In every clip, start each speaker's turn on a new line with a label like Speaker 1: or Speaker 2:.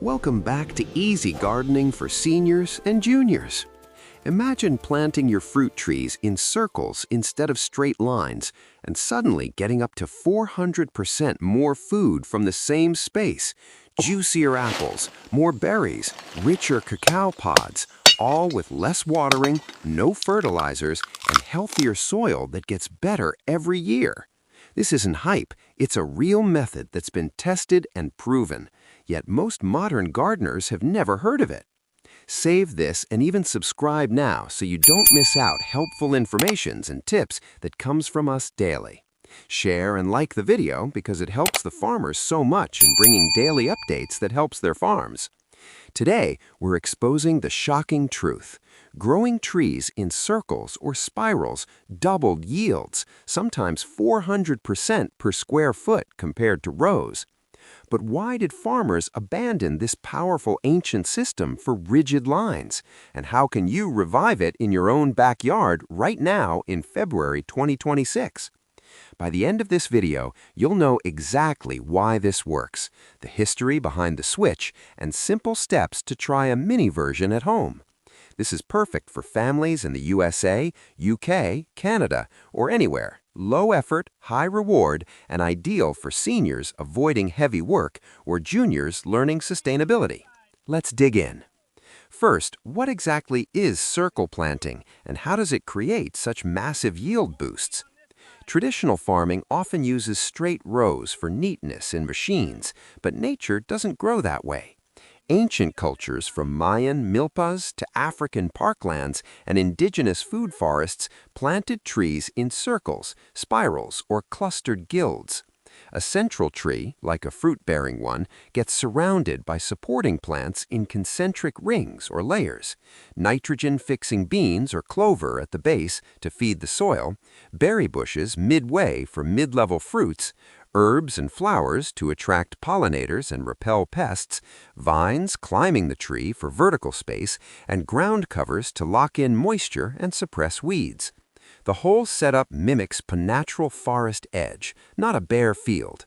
Speaker 1: Welcome back to Easy Gardening for Seniors and Juniors. Imagine planting your fruit trees in circles instead of straight lines and suddenly getting up to 400% more food from the same space. Juicier apples, more berries, richer cacao pods, all with less watering, no fertilizers, and healthier soil that gets better every year. This isn't hype, it's a real method that's been tested and proven, yet most modern gardeners have never heard of it. Save this and even subscribe now so you don't miss out helpful information and tips that comes from us daily. Share and like the video because it helps the farmers so much in bringing daily updates that helps their farms. Today, we're exposing the shocking truth. Growing trees in circles or spirals doubled yields, sometimes 400% per square foot compared to rows. But why did farmers abandon this powerful ancient system for rigid lines? And how can you revive it in your own backyard right now in February 2026? By the end of this video, you'll know exactly why this works, the history behind the switch, and simple steps to try a mini version at home. This is perfect for families in the USA, UK, Canada, or anywhere. Low effort, high reward, and ideal for seniors avoiding heavy work or juniors learning sustainability. Let's dig in. First, what exactly is circle planting, and how does it create such massive yield boosts? Traditional farming often uses straight rows for neatness in machines, but nature doesn't grow that way. Ancient cultures from Mayan milpas to African parklands and indigenous food forests planted trees in circles, spirals, or clustered guilds. A central tree, like a fruit-bearing one, gets surrounded by supporting plants in concentric rings or layers. Nitrogen-fixing beans or clover at the base to feed the soil, berry bushes midway for mid-level fruits, herbs and flowers to attract pollinators and repel pests, vines climbing the tree for vertical space, and ground covers to lock in moisture and suppress weeds. The whole setup mimics a natural forest edge, not a bare field.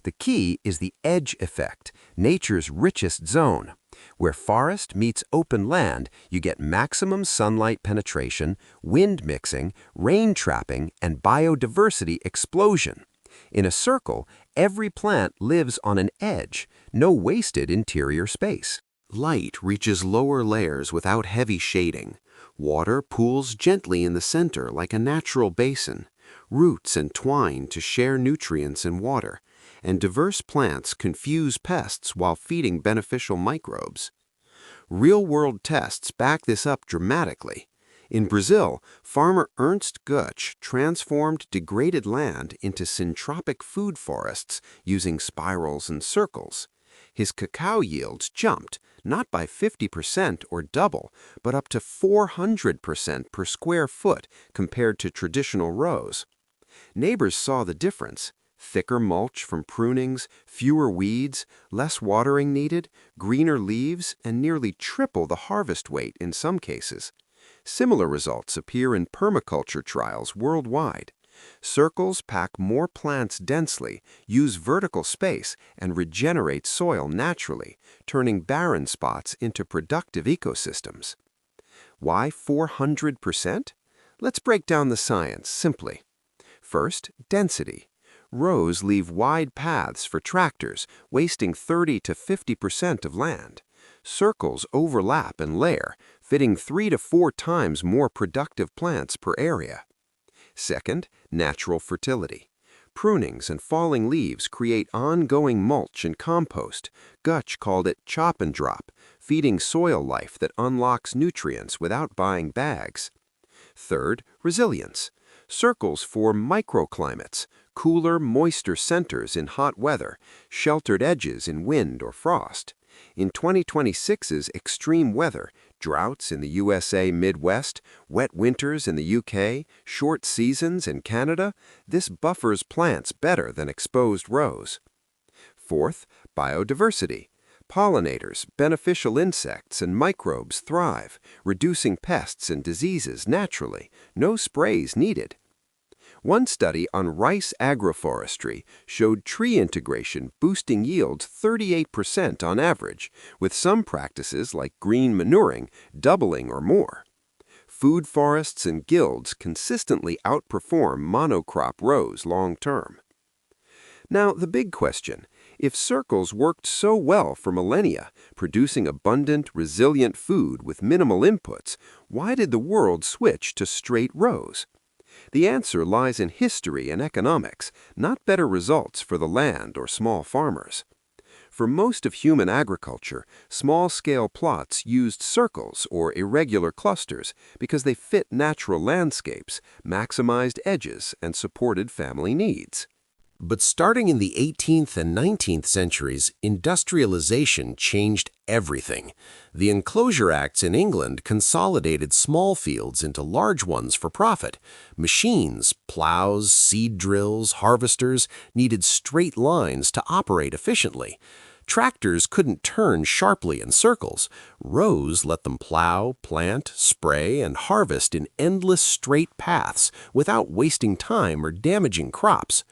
Speaker 1: The key is the edge effect, nature's richest zone. Where forest meets open land, you get maximum sunlight penetration, wind mixing, rain trapping, and biodiversity explosion. In a circle, every plant lives on an edge, no wasted interior space. Light reaches lower layers without heavy shading. Water pools gently in the center like a natural basin. Roots entwine to share nutrients and water, and diverse plants confuse pests while feeding beneficial microbes. Real-world tests back this up dramatically. In Brazil, farmer Ernst Götsch transformed degraded land into syntropic food forests using spirals and circles. His cacao yields jumped, not by 50% or double, but up to 400% per square foot compared to traditional rows. Neighbors saw the difference. Thicker mulch from prunings, fewer weeds, less watering needed, greener leaves, and nearly triple the harvest weight in some cases. Similar results appear in permaculture trials worldwide. Circles pack more plants densely, use vertical space, and regenerate soil naturally, turning barren spots into productive ecosystems. Why 400%? Let's break down the science simply. First, density. Rows leave wide paths for tractors, wasting 30 to 50% of land. Circles overlap and layer, fitting 3 to 4 times more productive plants per area. Second, natural fertility. Prunings and falling leaves create ongoing mulch and compost. Götsch called it chop and drop, feeding soil life that unlocks nutrients without buying bags. Third, resilience. Circles form microclimates, cooler, moister centers in hot weather, sheltered edges in wind or frost. In 2026's extreme weather, droughts in the USA Midwest, wet winters in the UK, short seasons in Canada, this buffers plants better than exposed rows. Fourth, biodiversity. Pollinators, beneficial insects, and microbes thrive, reducing pests and diseases naturally. No sprays needed. One study on rice agroforestry showed tree integration boosting yields 38% on average, with some practices like green manuring doubling or more. Food forests and guilds consistently outperform monocrop rows long term. Now, the big question: if circles worked so well for millennia, producing abundant, resilient food with minimal inputs, why did the world switch to straight rows? The answer lies in history and economics, not better results for the land or small farmers. For most of human agriculture, small-scale plots used circles or irregular clusters because they fit natural landscapes, maximized edges, and supported family needs. But starting in the 18th and 19th centuries, industrialization changed everything. The Enclosure Acts in England consolidated small fields into large ones for profit. Machines, plows, seed drills, harvesters needed straight lines to operate efficiently. Tractors couldn't turn sharply in circles. Rows let them plow, plant, spray, and harvest in endless straight paths without wasting time or damaging crops.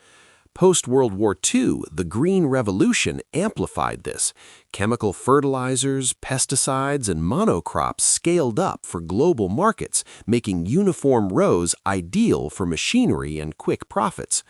Speaker 1: Post-World War II, the Green Revolution amplified this. Chemical fertilizers, pesticides, and monocrops scaled up for global markets, making uniform rows ideal for machinery and quick profits.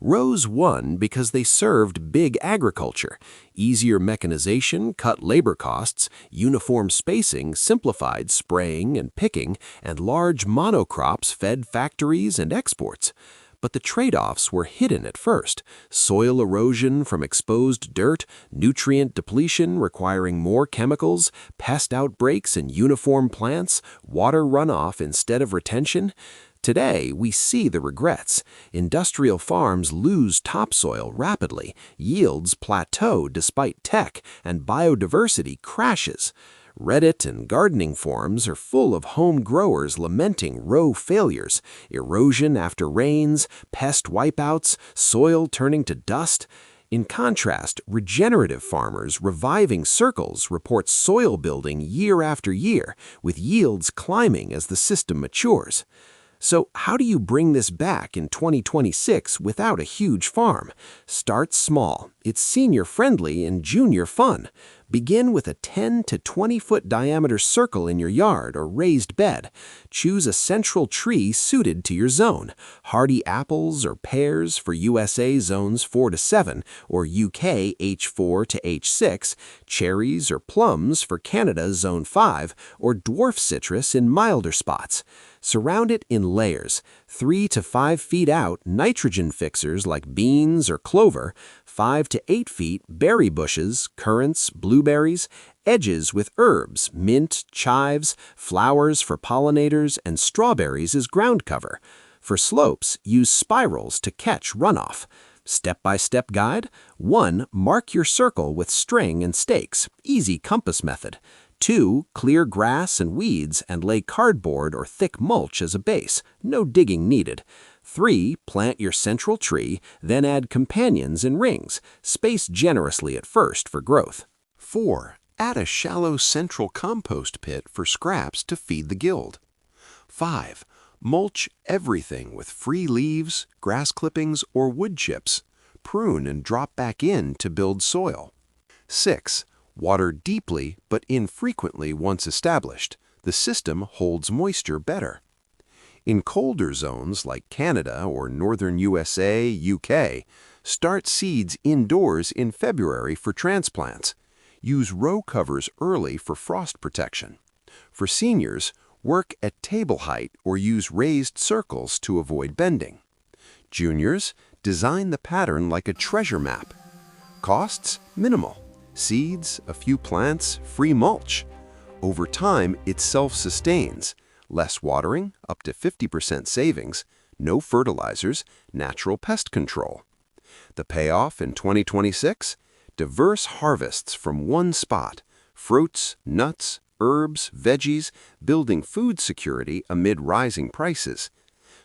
Speaker 1: Rows won because they served big agriculture. Easier mechanization cut labor costs, uniform spacing simplified spraying and picking, and large monocrops fed factories and exports. But the trade-offs were hidden at first: soil erosion from exposed dirt, nutrient depletion requiring more chemicals, pest outbreaks in uniform plants, water runoff instead of retention. Today, we see the regrets. Industrial farms lose topsoil rapidly, yields plateau despite tech, and biodiversity crashes. Reddit and gardening forums are full of home growers lamenting row failures, erosion after rains, pest wipeouts, soil turning to dust. In contrast, regenerative farmers reviving circles report soil building year after year, with yields climbing as the system matures. So how do you bring this back in 2026 without a huge farm? Start small. It's senior-friendly and junior-fun. Begin with a 10 to 20-foot diameter circle in your yard or raised bed. Choose a central tree suited to your zone: hardy apples or pears for USA zones 4 to 7 or UK H4 to H6, cherries or plums for Canada zone 5, or dwarf citrus in milder spots. Surround it in layers: 3 to 5 feet out, nitrogen fixers like beans or clover; 5 to 8 feet, berry bushes, currants, blueberries; edges with herbs, mint, chives; flowers for pollinators, and strawberries as ground cover. For slopes, use spirals to catch runoff. Step-by-step guide: 1. Mark your circle with string and stakes, easy compass method. 2. Clear grass and weeds and lay cardboard or thick mulch as a base, no digging needed. 3. Plant your central tree, then add companions in rings. Space generously at first for growth. 4. Add a shallow central compost pit for scraps to feed the guild. 5. Mulch everything with free leaves, grass clippings, or wood chips. Prune and drop back in to build soil. 6. Water deeply but infrequently once established. The system holds moisture better. In colder zones like Canada or northern USA, UK, start seeds indoors in February for transplants. Use row covers early for frost protection. For seniors, work at table height or use raised circles to avoid bending. Juniors, design the pattern like a treasure map. Costs minimal. Seeds, a few plants, free mulch. Over time, it self-sustains. Less watering, up to 50% savings, no fertilizers, natural pest control. The payoff in 2026? Diverse harvests from one spot: fruits, nuts, herbs, veggies, building food security amid rising prices.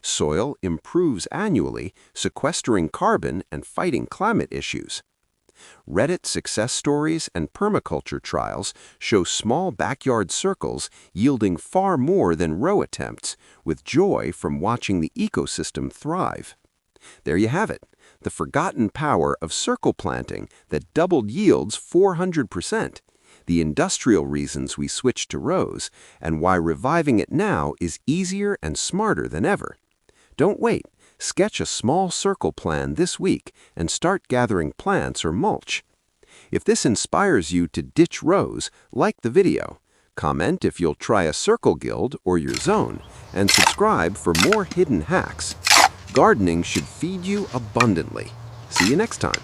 Speaker 1: Soil improves annually, sequestering carbon and fighting climate issues. Reddit success stories and permaculture trials show small backyard circles yielding far more than row attempts, with joy from watching the ecosystem thrive. There you have it, the forgotten power of circle planting that doubled yields 400%, the industrial reasons we switched to rows, and why reviving it now is easier and smarter than ever. Don't wait. Sketch a small circle plan this week and start gathering plants or mulch. If this inspires you to ditch rows, like the video. Comment if you'll try a circle guild or your zone, and subscribe for more hidden hacks. Gardening should feed you abundantly. See you next time.